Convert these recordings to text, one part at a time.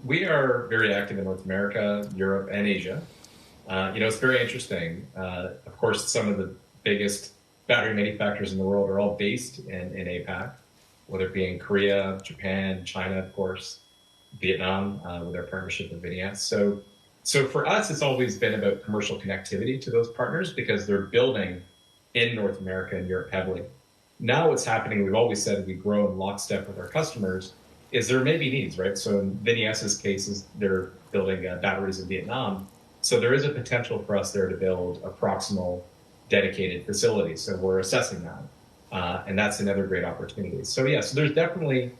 we are very active in North America, Europe, and Asia. It's very interesting. Of course, some of the biggest battery manufacturers in the world are all based in APAC, whether it be in Korea, Japan, China, of course, Vietnam, with our partnership with VinES. So for us, it's always been about commercial connectivity to those partners because they're building in North America and Europe heavily. Now what's happening, we've always said we grow in lockstep with our customers, is there may be needs, right? So in VinES's cases, they're building batteries in Vietnam. So there is a potential for us there to build a proximal dedicated facility. So we're assessing that. And that's another great opportunity. So yeah, so there's definitely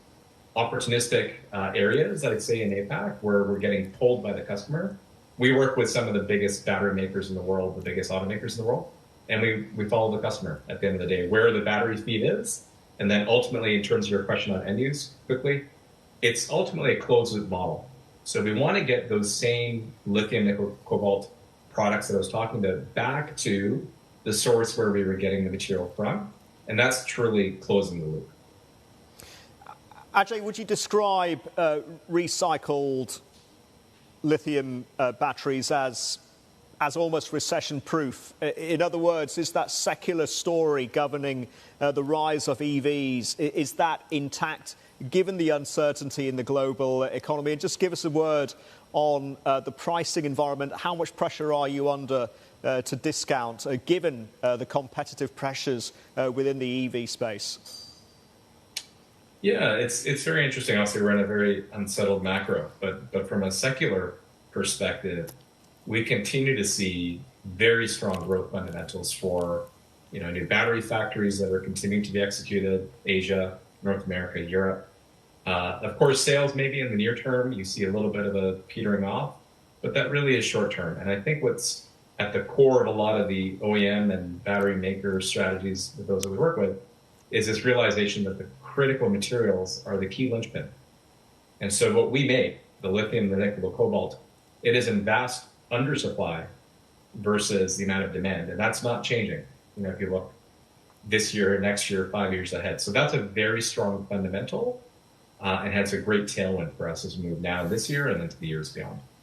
opportunistic areas, I'd say, in APAC where we're getting pulled by the customer. We work with some of the biggest battery makers in the world, the biggest automakers in the world, and we follow the customer at the end of the day, where the battery feed is. And then ultimately, in terms of your question on end use, quickly, it's ultimately a closed loop model. So we want to get those same lithium, nickel, cobalt products that I was talking about back to the source where we were getting the material from. And that's truly closing the loop. Ajay, would you describe recycled lithium batteries as almost recession-proof? In other words, is that secular story governing the rise of EVs, is that intact given the uncertainty in the global economy? And just give us a word on the pricing environment. How much pressure are you under to discount, given the competitive pressures within the EV space? Yeah, it's very interesting. Obviously, we're in a very unsettled macro, but from a secular perspective, we continue to see very strong growth fundamentals for new battery factories that are continuing to be executed, Asia, North America, Europe. Of course, sales maybe in the near term, you see a little bit of a petering off, but that really is short term. And I think what's at the core of a lot of the OEM and battery maker strategies with those that we work with is this realization that the critical materials are the key linchpin. And so what we make, the lithium, the nickel, the cobalt, it is in vast undersupply versus the amount of demand. And that's not changing, if you look this year, next year, 5 years ahead. So that's a very strong fundamental and has a great tailwind for us as we move now this year and into the years beyond.